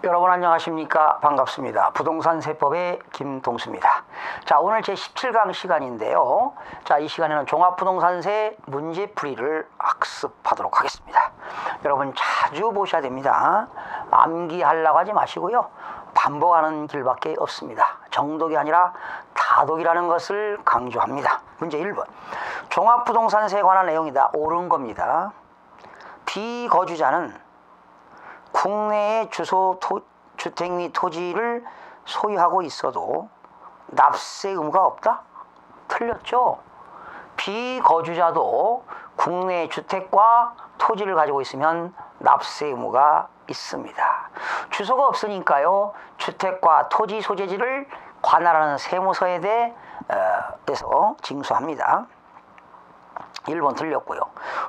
여러분 안녕하십니까? 반갑습니다. 부동산 세법의 김동수입니다. 자, 오늘 제 17강 시간인데요. 자, 이 시간에는 종합부동산세 문제풀이를 학습하도록 하겠습니다. 여러분 자주 보셔야 됩니다. 암기하려고 하지 마시고요. 반복하는 길밖에 없습니다. 정독이 아니라 다독이라는 것을 강조합니다. 문제 1번. 종합부동산세에 관한 내용이다. 옳은 겁니다. 비거주자는 국내에 주택 및 토지를 소유하고 있어도 납세 의무가 없다? 틀렸죠? 비거주자도 국내 주택과 토지를 가지고 있으면 납세 의무가 있습니다. 주소가 없으니까요. 주택과 토지 소재지를 관할하는 세무서에 대해서 징수합니다. 1번 틀렸고요.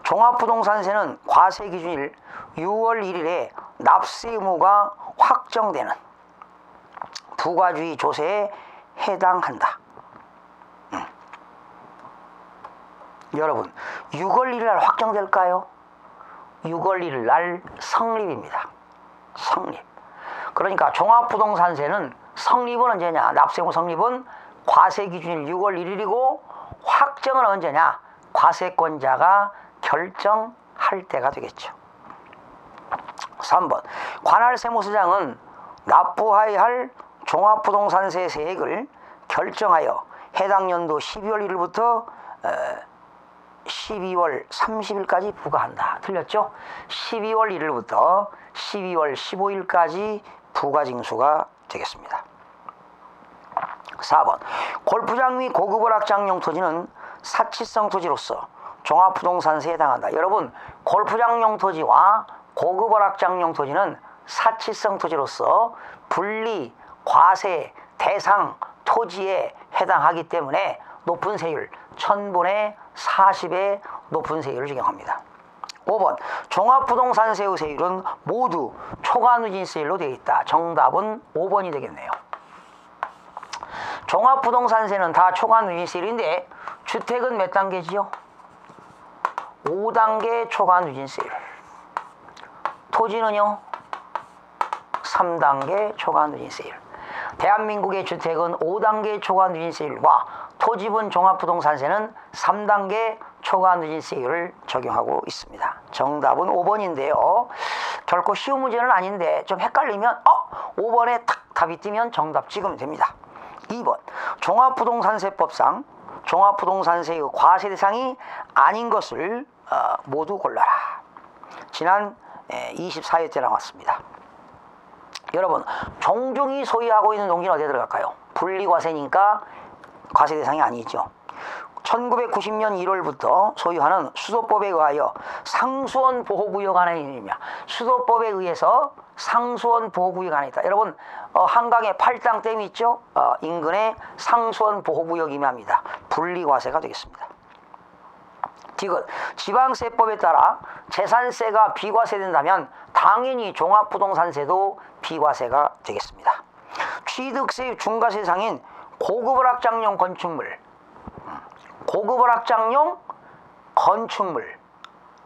종합부동산세는 과세 기준일 6월 1일에 납세 의무가 확정되는 부가주의 조세에 해당한다. 여러분, 6월 1일 날 확정될까요? 6월 1일 날 성립입니다. 성립. 그러니까 종합부동산세는 성립은 언제냐? 납세 의무 성립은 과세 기준일 6월 1일이고 확정은 언제냐? 과세권자가 결정할 때가 되겠죠. 3번. 관할 세무서장은 납부해야 할 종합부동산세 세액을 결정하여 해당 연도 12월 1일부터 12월 30일까지 부과한다. 틀렸죠? 12월 1일부터 12월 15일까지 부과징수가 되겠습니다. 4번. 골프장 및 고급 오락장용 토지는 사치성 토지로서 종합부동산세에 해당한다. 여러분, 골프장용 토지와 고급 오락장용 토지는 사치성 토지로서 분리 과세 대상 토지에 해당하기 때문에 높은 세율 1000분의 40의 높은 세율을 적용합니다. 5번. 종합부동산세의 세율은 모두 초과누진세율로 되어 있다. 정답은 5번이 되겠네요. 종합부동산세는 다 초과누진세율인데 주택은 몇 단계지요? 5단계 초과누진세율. 토지는요? 3단계 초과누진세율. 대한민국의 주택은 5단계 초과누진세율과 토지분 종합부동산세는 3단계 초과누진세율을 적용하고 있습니다. 정답은 5번인데요. 결코 쉬운 문제는 아닌데 좀 헷갈리면 5번에 탁 답이 뜨면 정답 찍으면 됩니다. 2번. 종합부동산세법상 종합부동산세의 과세 대상이 아닌 것을 모두 골라라. 지난 24회 때 나왔습니다. 여러분, 종중이 소유하고 있는 농지는 어디에 들어갈까요? 분리과세니까 과세 대상이 아니죠. 1990년 1월부터 소유하는 수도법에 의하여 상수원 보호구역 안에 있느냐. 수도법에 의해서 상수원 보호구역 안에 있다. 여러분, 한강에 팔당댐 있죠? 인근에 상수원 보호구역 임합니다. 분리과세가 되겠습니다. 디귿. 지방세법에 따라 재산세가 비과세된다면 당연히 종합부동산세도 비과세가 되겠습니다. 취득세 중과세 대상인 고급오락장용 건축물, 고급오락장용 건축물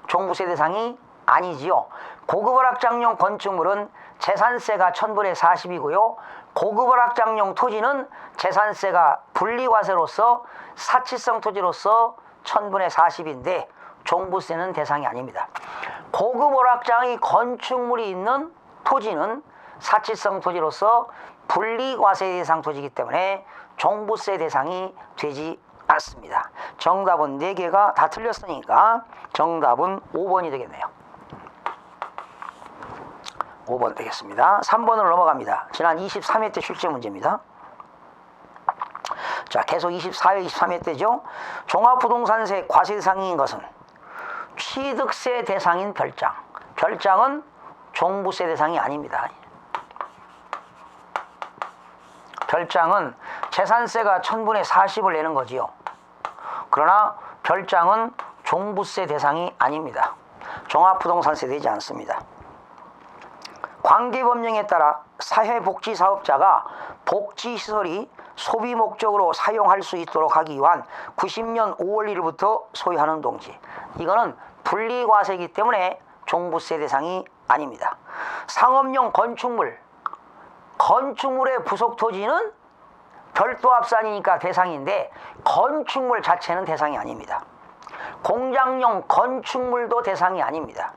종부세 대상이 아니지요. 고급오락장용 건축물은 재산세가 1000분의 40이고요. 고급오락장용 토지는 재산세가 분리과세로서 사치성 토지로서 1000분의 40인데 종부세는 대상이 아닙니다. 고급오락장의 건축물이 있는 토지는 사치성 토지로서 분리과세 대상 토지이기 때문에 종부세 대상이 되지 않습니다. 정답은 4개가 다 틀렸으니까 정답은 5번이 되겠네요. 5번 되겠습니다. 3번으로 넘어갑니다. 지난 23회 때 출제 문제입니다. 자, 계속 24회, 23회 때죠. 종합부동산세 과세 대상인 것은 취득세 대상인 별장. 별장은 종부세 대상이 아닙니다. 별장은 재산세가 1000분의 40을 내는 거지요. 그러나 별장은 종부세 대상이 아닙니다. 종합부동산세 되지 않습니다. 관계법령에 따라 사회복지사업자가 복지시설이 소비 목적으로 사용할 수 있도록 하기 위한 90년 5월 1일부터 소유하는 동지. 이거는 분리과세이기 때문에 종부세 대상이 아닙니다. 상업용 건축물, 건축물의 부속 토지는 별도 합산이니까 대상인데 건축물 자체는 대상이 아닙니다. 공장용 건축물도 대상이 아닙니다.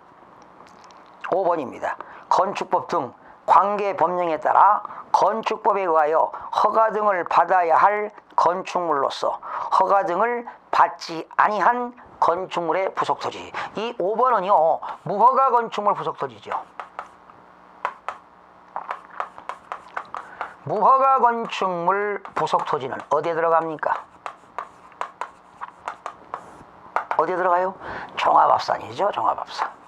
5번입니다. 건축법 등 관계 법령에 따라 건축법에 의하여 허가 등을 받아야 할 건축물로서 허가 등을 받지 아니한 건축물의 부속토지. 이 5번은요 무허가 건축물 부속토지죠. 무허가 건축물 부속토지는 어디에 들어갑니까? 어디에 들어가요? 종합합산이죠. 종합합산.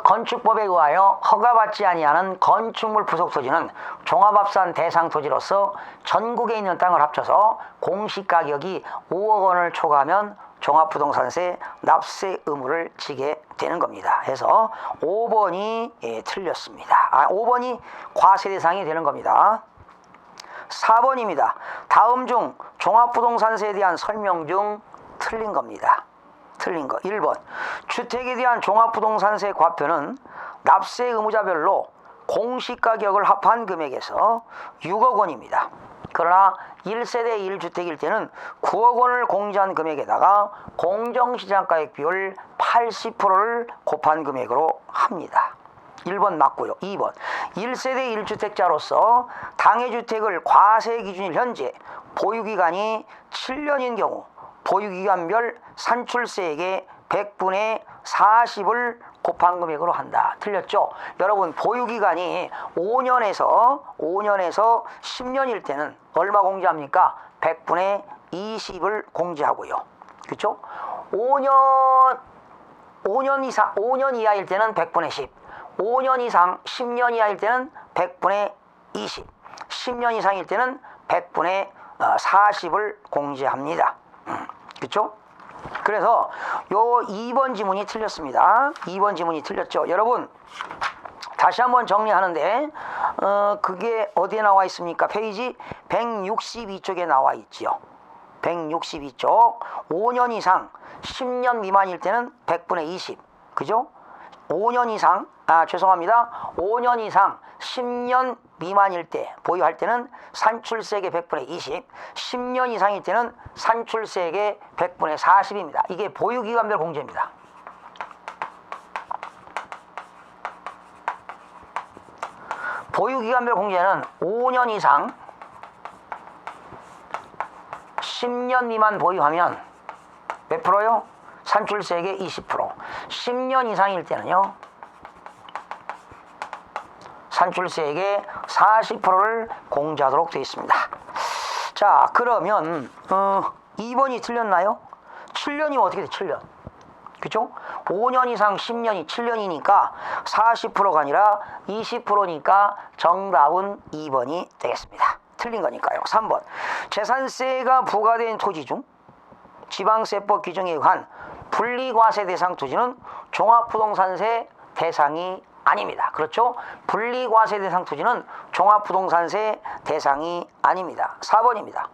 건축법에 의하여 허가받지 아니하는 건축물 부속토지는 종합합산 대상 토지로서 전국에 있는 땅을 합쳐서 공시가격이 5억 원을 초과하면 종합부동산세 납세 의무를 지게 되는 겁니다. 해서 5번이 틀렸습니다. 5번이 과세 대상이 되는 겁니다. 4번입니다. 다음 중 종합부동산세에 대한 설명 중 틀린 겁니다. 틀린 거. 1번. 주택에 대한 종합부동산세 과표는 납세 의무자별로 공시가격을 합한 금액에서 6억 원입니다. 그러나 1세대 1주택일 때는 9억 원을 공제한 금액에다가 공정시장가액 비율 80%를 곱한 금액으로 합니다. 1번 맞고요. 2번. 1세대 1주택자로서 당해주택을 과세 기준일 현재 보유기간이 7년인 경우 보유기간별 산출세액의 100분의 40을 곱한 금액으로 한다. 틀렸죠? 여러분 보유기간이 5년에서 10년일 때는 얼마 공제합니까? 100분의 20을 공제하고요. 그렇죠? 5년 이하일 때는 100분의 10, 5년 이상 10년 이하일 때는 100분의 20, 10년 이상일 때는 100분의 40을 공제합니다. 그렇죠? 그래서 요 2번 지문이 틀렸습니다. 2번 지문이 틀렸죠. 여러분 다시 한번 정리하는데 그게 어디에 나와 있습니까? 페이지 162쪽에 나와 있지요. 162쪽. 5년 이상 10년 미만일 때는 100분의 20. 그죠? 5년 이상 5년 이상 10년 미만일 때 보유할 때는 산출세액의 100분의 20, 10년 이상일 때는 산출세액의 100분의 40입니다. 이게 보유기간별 공제입니다. 보유기간별 공제는 5년 이상 10년 미만 보유하면 몇 프로요? 산출세액의 20%. 10년 이상일 때는요 산출세액의 40%를 공제하도록 되어 있습니다. 자, 그러면 2번이 틀렸나요? 7년이면 어떻게 돼? 7년. 그죠? 5년 이상 10년이 7년이니까 40%가 아니라 20%니까 정답은 2번이 되겠습니다. 틀린 거니까요. 3번. 재산세가 부과된 토지 중 지방세법 규정에 의한 분리과세 대상 토지는 종합부동산세 대상이 아닙니다. 그렇죠? 분리과세 대상 토지는 종합부동산세 대상이 아닙니다. 4번입니다.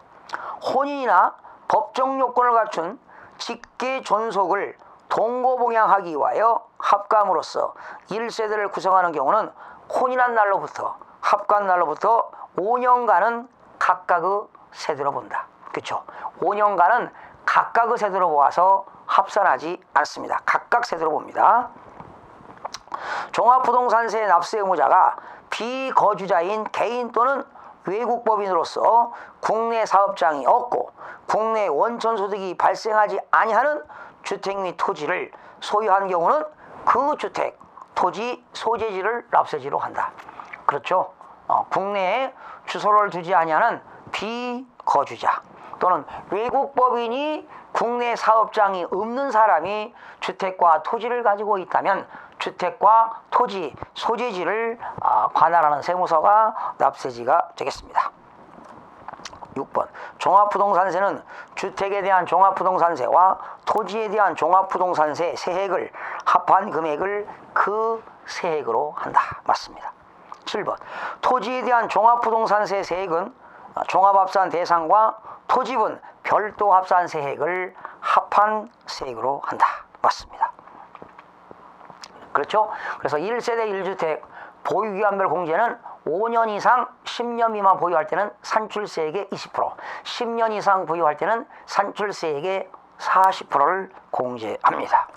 혼인이나 법정 요건을 갖춘 직계 존속을 동거봉양하기 위하여 합감으로써 1세대를 구성하는 경우는 혼인한 날로부터 합감 날로부터 5년간은 각각의 세대로 본다. 그렇죠? 5년간은 각각의 세대로 보아서 합산하지 않습니다. 각각 세대로 봅니다. 종합부동산세 납세 의무자가 비거주자인 개인 또는 외국법인으로서 국내 사업장이 없고 국내 원천소득이 발생하지 아니하는 주택 및 토지를 소유한 경우는 그 주택, 토지, 소재지를 납세지로 한다. 그렇죠? 국내에 주소를 두지 아니하는 비거주자 또는 외국법인이 국내 사업장이 없는 사람이 주택과 토지를 가지고 있다면 주택과 토지, 소재지를 관할하는 세무서가 납세지가 되겠습니다. 6번. 종합부동산세는 주택에 대한 종합부동산세와 토지에 대한 종합부동산세 세액을 합한 금액을 그 세액으로 한다. 맞습니다. 7번. 토지에 대한 종합부동산세 세액은 종합합산 대상과 토지분 별도 합산 세액을 합한 세액으로 한다. 맞습니다. 그렇죠? 그래서 1세대 1주택 보유기간별 공제는 5년 이상 10년 미만 보유할 때는 산출세액의 20%, 10년 이상 보유할 때는 산출세액의 40%를 공제합니다.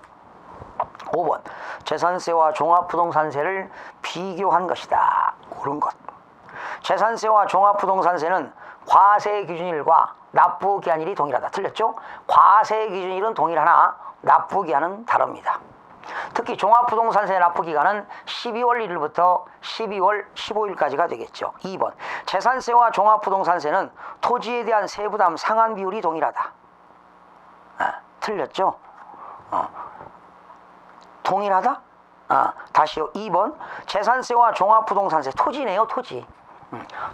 5번 재산세와 종합부동산세를 비교한 것이다. 옳은 것. 재산세와 종합부동산세는 과세기준일과 납부기한일이 동일하다. 틀렸죠? 과세기준일은 동일하나 납부기한은 다릅니다. 특히 종합부동산세 납부기간은 12월 1일부터 12월 15일까지가 되겠죠. 2번 재산세와 종합부동산세는 토지에 대한 세부담 상한 비율이 동일하다. 틀렸죠? 동일하다? 다시요. 2번 재산세와 종합부동산세 토지네요. 토지.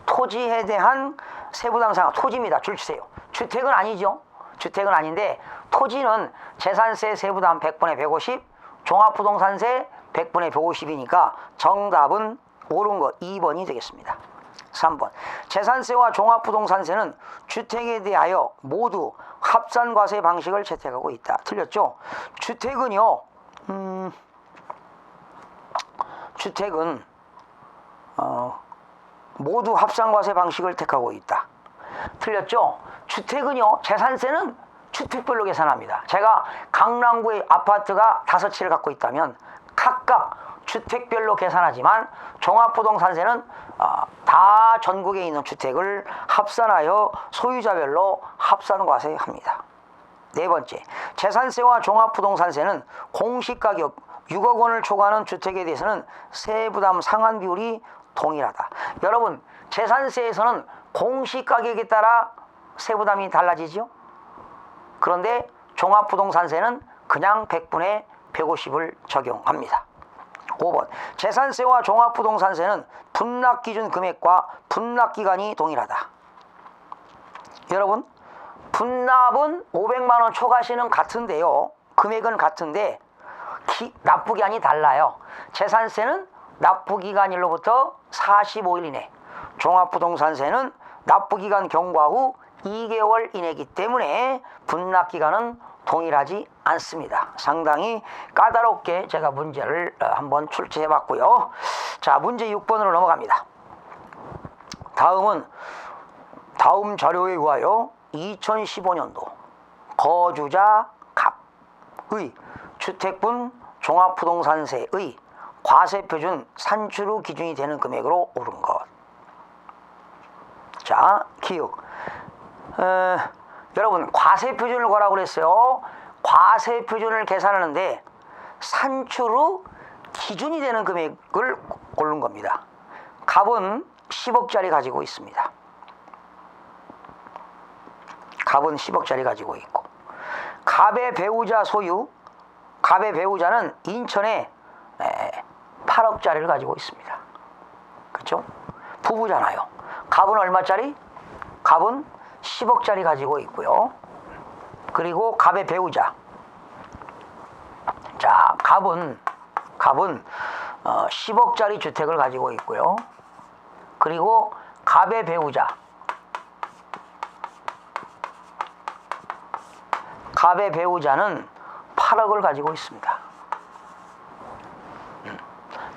토지에 대한 세부담 상한 토지입니다. 줄 주세요. 주택은 아니죠. 주택은 아닌데 토지는 재산세 세부담 100분의 150, 종합부동산세 100분의 150이니까 정답은 옳은 것 2번이 되겠습니다. 3번 재산세와 종합부동산세는 주택에 대하여 모두 합산과세 방식을 채택하고 있다. 틀렸죠? 주택은요. 주택은 모두 합산과세 방식을 택하고 있다. 틀렸죠? 주택은요. 재산세는 주택별로 계산합니다. 제가 강남구의 아파트가 5채를 갖고 있다면 각각 주택별로 계산하지만 종합부동산세는 다 전국에 있는 주택을 합산하여 소유자별로 합산과세합니다. 네 번째, 재산세와 종합부동산세는 공시가격 6억 원을 초과하는 주택에 대해서는 세부담 상한 비율이 동일하다. 여러분, 재산세에서는 공시가격에 따라 세부담이 달라지죠? 그런데 종합부동산세는 그냥 100분의 150을 적용합니다. 5번 재산세와 종합부동산세는 분납기준 금액과 분납기간이 동일하다. 여러분, 분납은 500만 원 초과시는 같은데요. 금액은 같은데 납부기한이 달라요. 재산세는 납부기간일로부터 45일 이내, 종합부동산세는 납부기간 경과 후 2개월 이내이기 때문에 분납기간은 동일하지 않습니다. 상당히 까다롭게 제가 문제를 한번 출제해 봤고요. 자, 문제 6번으로 넘어갑니다. 다음 자료에 의하여 2015년도 거주자 갑의 주택분 종합부동산세의 과세표준 산출 후 기준이 되는 금액으로 오른 것. 자, 기억. 여러분, 과세표준을 거라고 그랬어요. 과세표준을 계산하는데 산출 후 기준이 되는 금액을 고른 겁니다. 갑은 10억짜리 가지고 있습니다. 갑은 10억짜리 가지고 있고, 갑의 배우자 소유, 갑의 배우자는 인천에 8억짜리를 가지고 있습니다. 그렇죠? 부부잖아요. 갑은 얼마짜리? 갑은 10억짜리 가지고 있고요. 그리고 갑의 배우자. 자, 갑은 10억짜리 주택을 가지고 있고요. 그리고 갑의 배우자. 갑의 배우자는 8억을 가지고 있습니다.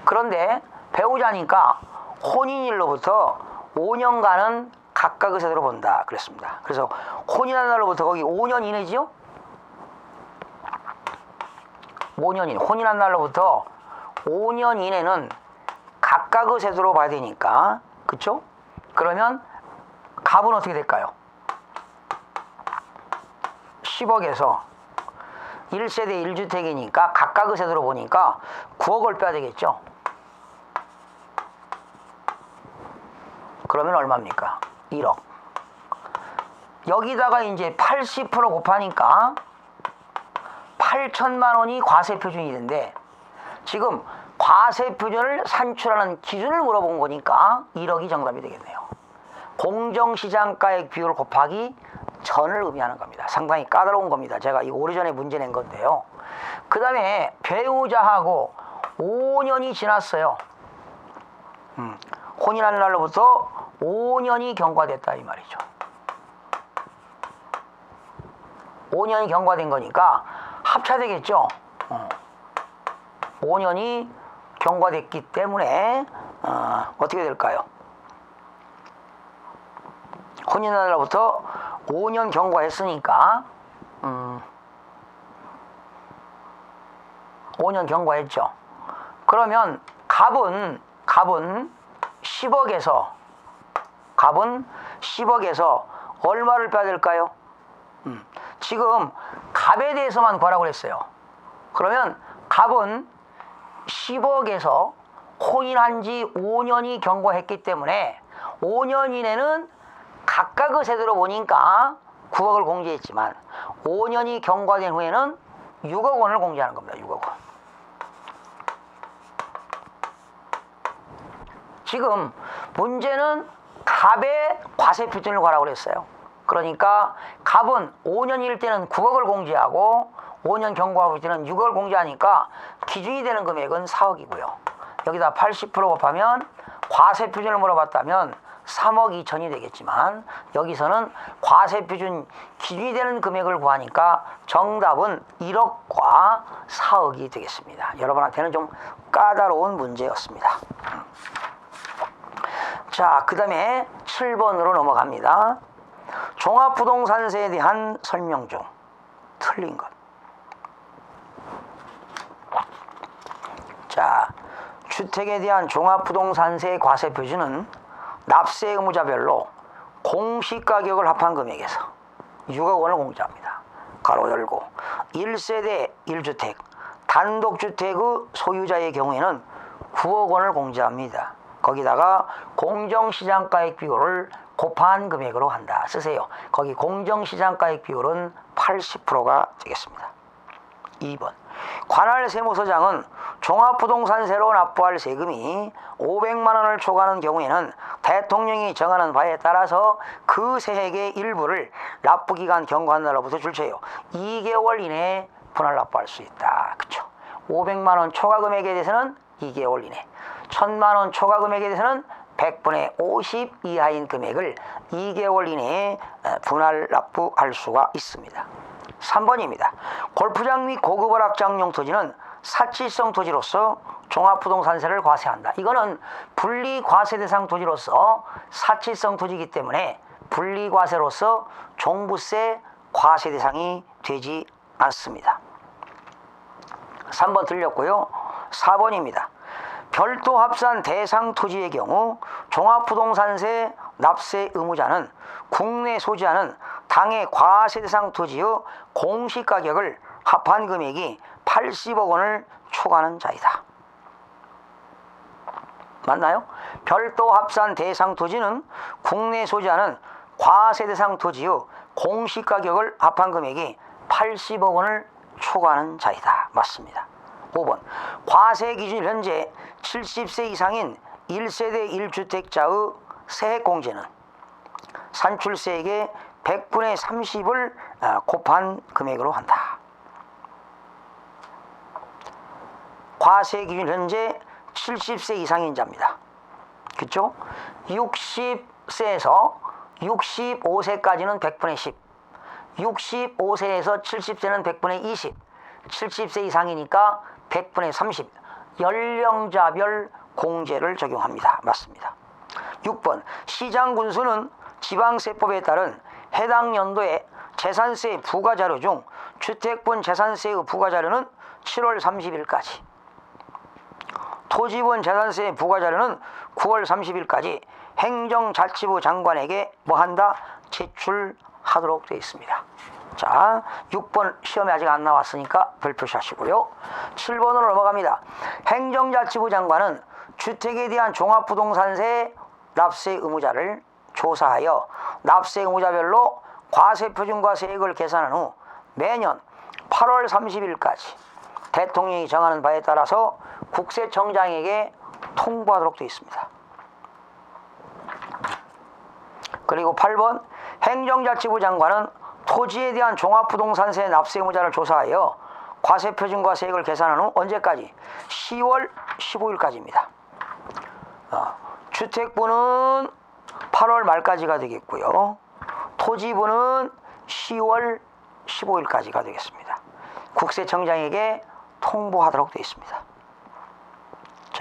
그런데 배우자니까 혼인일로부터 5년간은 각각의 세대로 본다 그랬습니다. 그래서 혼인한 날로부터 거기 5년 이내지요? 5년 이내. 혼인한 날로부터 5년 이내는 각각의 세대로 봐야 되니까, 그쵸? 그러면 갑은 어떻게 될까요? 10억에서 1세대 1주택이니까 각각의 세대로 보니까 9억을 빼야 되겠죠? 그러면 얼마입니까? 1억. 여기다가 이제 80% 곱하니까 8천만 원이 과세표준이 되는데, 지금 과세표준을 산출하는 기준을 물어본 거니까 1억이 정답이 되겠네요. 공정시장가액 비율 곱하기 전을 의미하는 겁니다. 상당히 까다로운 겁니다. 제가 이 오래전에 문제 낸 건데요. 그 다음에 배우자하고 5년이 지났어요. 혼인한 날로부터 5년이 경과됐다 이 말이죠. 5년이 경과된 거니까 합차되겠죠. 5년이 경과됐기 때문에 어떻게 될까요? 혼인한 날로부터 5년 경과했으니까 5년 경과했죠. 그러면 갑은 10억에서 얼마를 빼야 될까요? 지금 갑에 대해서만 구하라고 했어요. 그러면 갑은 10억에서 혼인한 지 5년이 경과했기 때문에 5년 이내는 각각의 세대로 보니까 9억을 공제했지만 5년이 경과된 후에는 6억 원을 공제하는 겁니다. 6억 원. 지금 문제는 갑의 과세 표준을 구하라고 그랬어요. 그러니까 갑은 5년일 때는 9억을 공제하고 5년 경과할 때는 6억을 공제하니까 기준이 되는 금액은 4억이고요. 여기다 80% 곱하면 과세 표준을 물어봤다면 3억 2천이 되겠지만 여기서는 과세 표준 기준이 되는 금액을 구하니까 정답은 1억과 4억이 되겠습니다. 여러분한테는 좀 까다로운 문제였습니다. 자, 그 다음에 7번으로 넘어갑니다. 종합부동산세에 대한 설명 중 틀린 것. 자, 주택에 대한 종합부동산세 과세 표준은 납세 의무자별로 공시가격을 합한 금액에서 6억 원을 공제합니다. 가로 열고 1세대 1주택 단독주택의 소유자의 경우에는 9억 원을 공제합니다. 거기다가 공정시장가액 비율을 곱한 금액으로 한다. 쓰세요. 거기 공정시장가액 비율은 80%가 되겠습니다. 2번. 관할 세무서장은 종합부동산세로 납부할 세금이 500만 원을 초과하는 경우에는 대통령이 정하는 바에 따라서 그 세액의 일부를 납부기간 경과한 날로부터 줄체요 2개월 이내에 분할 납부할 수 있다. 그쵸? 500만 원 초과 금액에 대해서는 2개월 이내, 1000만 원 초과 금액에 대해서는 100분의 50 이하인 금액을 2개월 이내에 분할 납부할 수가 있습니다. 3번입니다. 골프장 및 고급 월악장용 토지는 사치성 토지로서 종합부동산세를 과세한다. 이거는 분리과세 대상 토지로서 사치성 토지이기 때문에 분리과세로서 종부세 과세 대상이 되지 않습니다. 3번 틀렸고요. 4번입니다. 별도 합산 대상 토지의 경우 종합부동산세 납세 의무자는 국내 소지하는 당해 과세 대상 토지의 공시가격을 합한 금액이 80억 원을 초과하는 자이다. 맞나요? 별도 합산 대상 토지는 국내 소지하는 과세 대상 토지의 공시가격을 합한 금액이 80억 원을 초과하는 자이다. 맞습니다. 5번. 과세 기준 현재 70세 이상인 1세대 1주택자의 세액 공제는 산출세액의 100분의 30을 곱한 금액으로 한다. 과세 기준 현재 70세 이상인 자입니다. 그렇죠? 60세에서 65세까지는 100분의 10, 65세에서 70세는 100분의 20, 70세 이상이니까 100분의 30, 연령자별 공제를 적용합니다. 맞습니다. 6번. 시장군수는 지방세법에 따른 해당 연도의 재산세 부과자료 중 주택분 재산세의 부과자료는 7월 30일까지, 토지분 재산세 부과자료는 9월 30일까지 행정자치부 장관에게 뭐한다? 제출하도록 되어 있습니다. 자, 6번 시험에 아직 안 나왔으니까 별표시하시고요. 7번으로 넘어갑니다. 행정자치부 장관은 주택에 대한 종합부동산세 납세 의무자를 조사하여 납세 의무자별로 과세표준과 세액을 계산한 후 매년 8월 30일까지 대통령이 정하는 바에 따라서 국세청장에게 통보하도록 되어 있습니다. 그리고 8번. 행정자치부 장관은 토지에 대한 종합부동산세 납세 의무자를 조사하여 과세표준과 세액을 계산한 후 언제까지? 10월 15일까지입니다. 주택부는 8월 말까지가 되겠고요. 토지부는 10월 15일까지가 되겠습니다. 국세청장에게 통보하도록 되어 있습니다.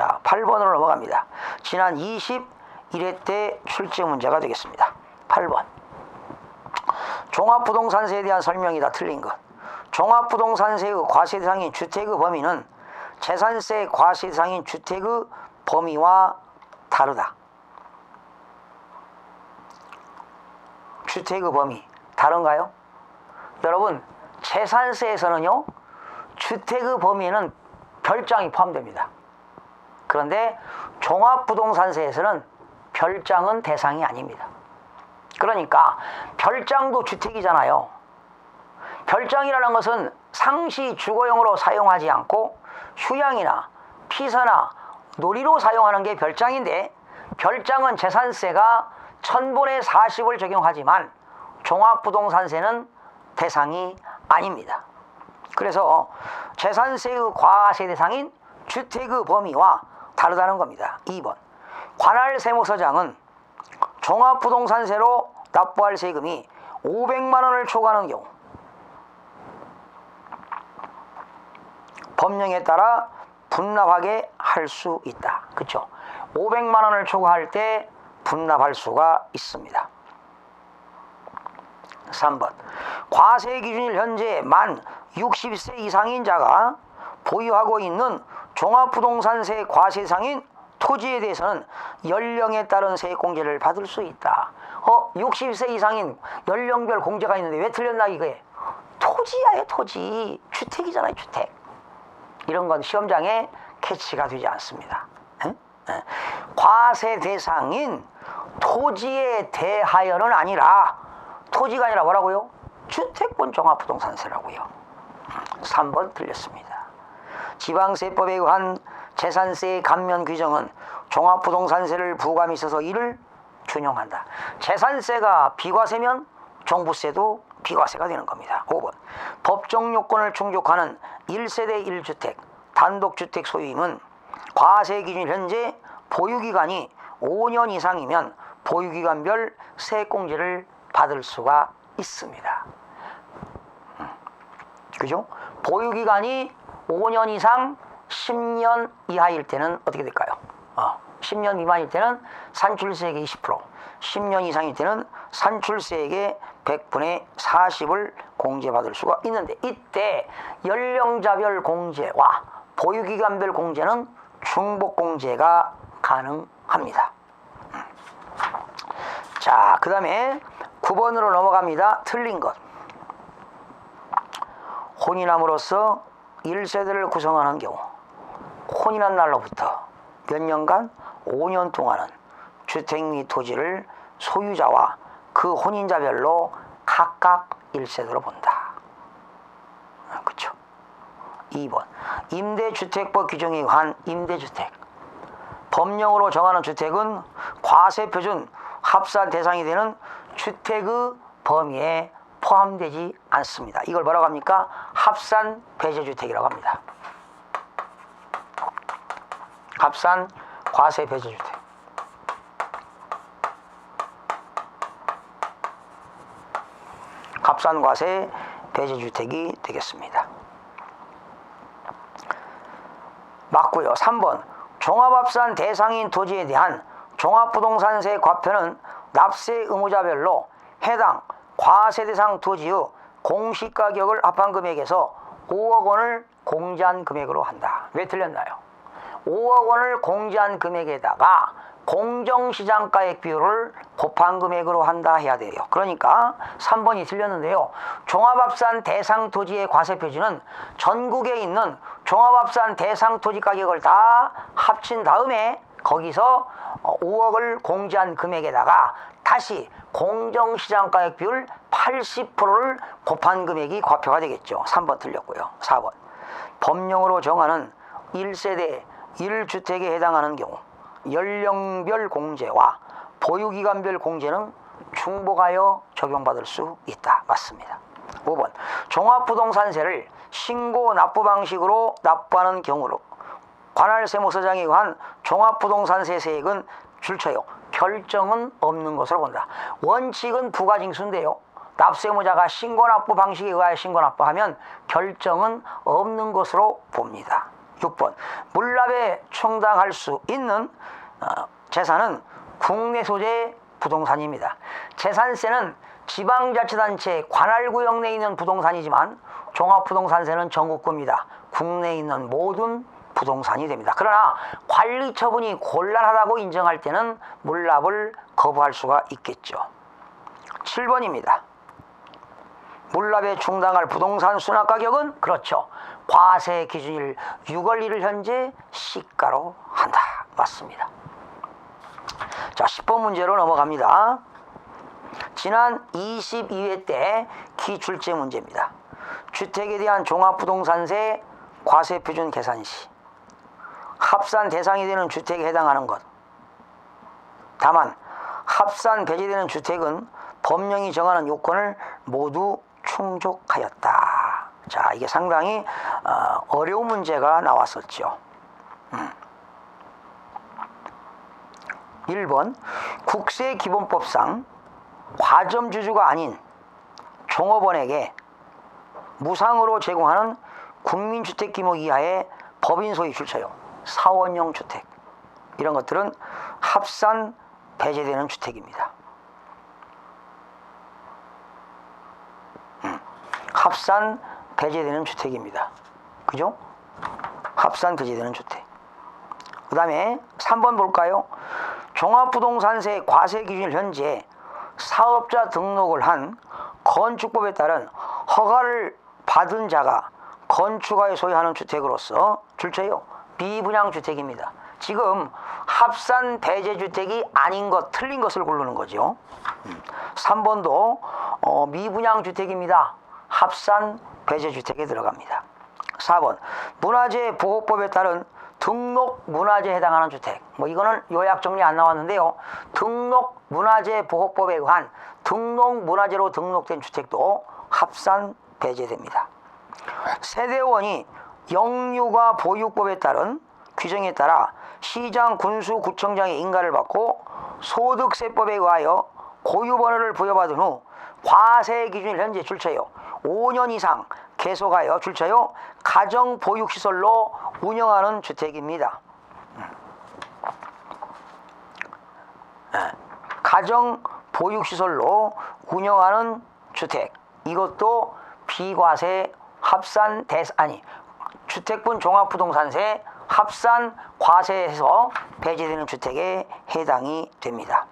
자, 8번으로 넘어갑니다. 지난 21회 때 출제 문제가 되겠습니다. 8번. 종합부동산세에 대한 설명이다. 틀린 것. 종합부동산세의 과세 대상인 주택의 범위는 재산세 과세 대상인 주택의 범위와 다르다. 주택의 범위 다른가요? 여러분, 재산세에서는요, 주택의 범위에는 별장이 포함됩니다. 그런데 종합부동산세에서는 별장은 대상이 아닙니다. 그러니까 별장도 주택이잖아요. 별장이라는 것은 상시 주거용으로 사용하지 않고 휴양이나 피서나 놀이로 사용하는 게 별장인데, 별장은 재산세가 1000분의 40을 적용하지만 종합부동산세는 대상이 아닙니다. 그래서 재산세의 과세 대상인 주택의 범위와 다르다는 겁니다. 2번. 관할 세무서장은 종합부동산세로 납부할 세금이 500만 원을 초과하는 경우 법령에 따라 분납하게 할 수 있다. 그렇죠? 500만 원을 초과할 때 분납할 수가 있습니다. 3번. 과세 기준일 현재 만 60세 이상인 자가 보유하고 있는 종합부동산세 과세 대상인 토지에 대해서는 연령에 따른 세액공제를 받을 수 있다. 60세 이상인 연령별 공제가 있는데 왜 틀렸나 이거에? 토지야, 토지. 주택이잖아요, 주택. 이런 건 시험장에 캐치가 되지 않습니다. 과세 대상인 토지에 대하여는 아니라, 토지가 아니라 뭐라고요? 주택권 종합부동산세라고요. 3번 틀렸습니다. 지방세법에 의한 재산세의 감면 규정은 종합부동산세를 부과함에 있어서 이를 준용한다. 재산세가 비과세면 종부세도 비과세가 되는 겁니다. 5번. 법정 요건을 충족하는 1세대 1주택 단독주택 소유임은 과세 기준 현재 보유기간이 5년 이상이면 보유기간별 세액공제를 받을 수가 있습니다. 그죠? 보유기간이 5년 이상 10년 이하일 때는 어떻게 될까요? 10년 미만일 때는 산출세액의 20%, 10년 이상일 때는 산출세액의 100분의 40을 공제받을 수가 있는데, 이때 연령자별 공제와 보유기간별 공제는 중복공제가 가능합니다. 자, 그 다음에 9번으로 넘어갑니다. 틀린 것. 혼인함으로써 1세대를 구성하는 경우 혼인한 날로부터 몇 년간? 5년 동안은 주택 및 토지를 소유자와 그 혼인자별로 각각 1세대로 본다. 그렇죠? 2번. 임대주택법 규정에 의한 임대주택. 법령으로 정하는 주택은 과세표준 합산 대상이 되는 주택의 범위에 포함되지 않습니다. 이걸 뭐라고 합니까? 합산 배제주택이라고 합니다. 합산 과세 배제주택. 합산 과세 배제주택이 되겠습니다. 맞고요. 3번. 종합합산 대상인 토지에 대한 종합부동산세 과표는 납세 의무자별로 해당 과세 대상 토지의 공시가격을 합한 금액에서 5억 원을 공제한 금액으로 한다. 왜 틀렸나요? 5억 원을 공제한 금액에다가 공정시장가액 비율을 곱한 금액으로 한다 해야 돼요. 그러니까 3번이 틀렸는데요. 종합합산 대상 토지의 과세 표준은 전국에 있는 종합합산 대상 토지 가격을 다 합친 다음에 거기서 5억을 공제한 금액에다가 다시 공정시장가액 비율 80%를 곱한 금액이 과표가 되겠죠. 3번 틀렸고요. 4번. 법령으로 정하는 1세대 1주택에 해당하는 경우 연령별 공제와 보유기간별 공제는 중복하여 적용받을 수 있다. 맞습니다. 5번. 종합부동산세를 신고 납부 방식으로 납부하는 경우로 관할세무서장에 의한 종합부동산세 세액은 줄쳐요. 결정은 없는 것으로 본다. 원칙은 부가징수인데요. 납세무자가 신고납부 방식에 의하여 신고납부하면 결정은 없는 것으로 봅니다. 6번 물납에 충당할 수 있는 재산은 국내 소재 부동산입니다. 재산세는 지방자치단체 관할구역 내에 있는 부동산이지만 종합부동산세는 전국구입니다. 국내에 있는 모든 부동산이 됩니다. 그러나 관리 처분이 곤란하다고 인정할 때는 물납을 거부할 수가 있겠죠. 7번입니다. 물납에 충당할 부동산 수납가격은 그렇죠. 과세 기준일 6월 1일 현재 시가로 한다. 맞습니다. 자, 10번 문제로 넘어갑니다. 지난 22회 때 기출제 문제입니다. 주택에 대한 종합부동산세 과세표준 계산 시 합산 대상이 되는 주택에 해당하는 것. 다만 합산 배제되는 주택은 법령이 정하는 요건을 모두 충족하였다. 자, 이게 상당히 어려운 문제가 나왔었죠. 1번 국세기본법상 과점주주가 아닌 종업원에게 무상으로 제공하는 국민주택 규모 이하의 법인 소유 출처요. 사원용 주택. 이런 것들은 합산 배제되는 주택입니다. 합산 배제되는 주택입니다. 그죠? 합산 배제되는 주택. 그 다음에 3번 볼까요? 종합부동산세 과세 기준일 현재 사업자 등록을 한 건축법에 따른 허가를 받은 자가 건축하여 소유하는 주택으로서 출처요. 미분양주택입니다. 지금 합산 배제주택이 아닌 것, 틀린 것을 고르는 거죠. 3번도 미분양주택입니다. 합산 배제주택에 들어갑니다. 4번 문화재 보호법에 따른 등록 문화재에 해당하는 주택. 이거는 요약 정리 안 나왔는데요. 등록 문화재 보호법에 의한 등록 문화재로 등록된 주택도 합산 배제됩니다. 세대원이 영유아 보육법에 따른 규정에 따라 시장, 군수, 구청장의 인가를 받고 소득세법에 의하여 고유번호를 부여받은 후 과세 기준일 현재 출처요. 5년 이상 계속하여 출처요. 가정보육시설로 운영하는 주택입니다. 가정보육시설로 운영하는 주택. 이것도 비과세 합산 주택분 종합부동산세 합산 과세에서 배제되는 주택에 해당이 됩니다.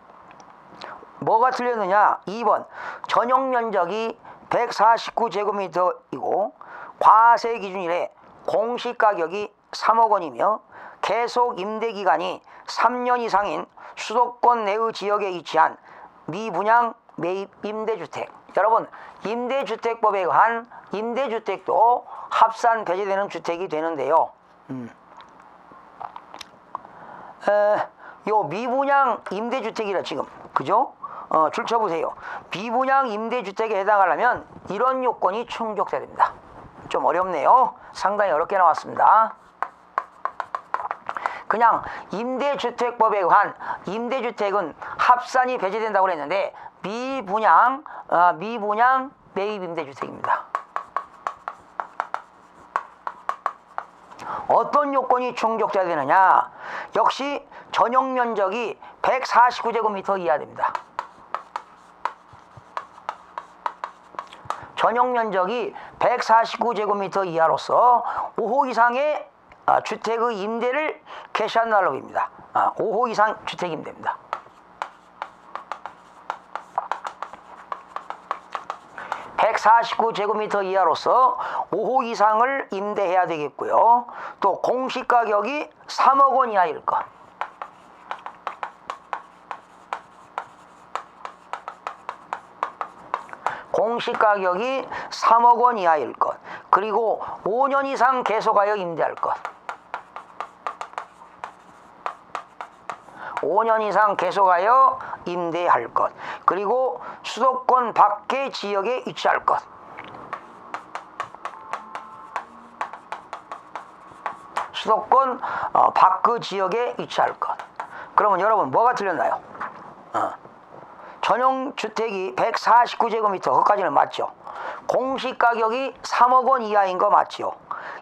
뭐가 틀렸느냐? 2번 전용 면적이 149제곱미터이고 과세 기준일에 공시가격이 3억 원이며 계속 임대기간이 3년 이상인 수도권 내의 지역에 위치한 미분양 매입 임대주택. 여러분, 임대주택법에 의한 임대주택도 합산 배제되는 주택이 되는데요. 요 미분양 임대주택이라 지금, 그죠? 출처 보세요. 미분양 임대주택에 해당하려면 이런 요건이 충족돼야 됩니다. 좀 어렵네요. 상당히 어렵게 나왔습니다. 그냥 임대주택법에 의한 임대주택은 합산이 배제된다고 그랬는데 미분양 매입 임대주택입니다. 어떤 요건이 충족돼야 되느냐? 역시 전용 면적이 149제곱미터 이하 됩니다. 전용 면적이 149제곱미터 이하로서 5호 이상의 주택의 임대를 개시한 날로입니다. 5호 이상 주택 임대입니다. (149제곱미터) 이하로서 5호 이상을 임대해야 되겠고요. 또 공시가격이 3억 원 이하일 것. 공시가격이 3억 원 이하일 것. 그리고 5년 이상 계속하여 임대할 것. 5년 이상 계속하여 임대할 것. 그리고 수도권 밖의 지역에 위치할 것. 수도권 밖의 지역에 위치할 것. 그러면 여러분 뭐가 틀렸나요? 전용 주택이 149제곱미터, 그까지는 맞죠. 공시가격이 3억 원 이하인 거 맞죠.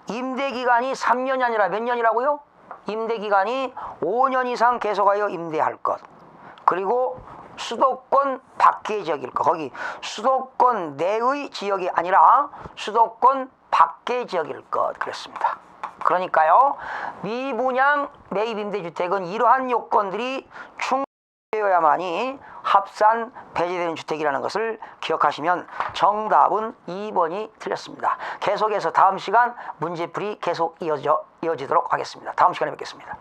임대기간이 3년이 아니라 몇 년이라고요? 임대기간이 5년 이상 계속하여 임대할 것. 그리고 수도권 밖의 지역일 것. 거기 수도권 내의 지역이 아니라 수도권 밖의 지역일 것. 그랬습니다. 그러니까요, 미분양 매입 임대주택은 이러한 요건들이 충족되어야만이 합산 배제되는 주택이라는 것을 기억하시면 정답은 2번이 틀렸습니다. 계속해서 다음 시간 문제풀이 계속 이어지도록 하겠습니다. 다음 시간에 뵙겠습니다.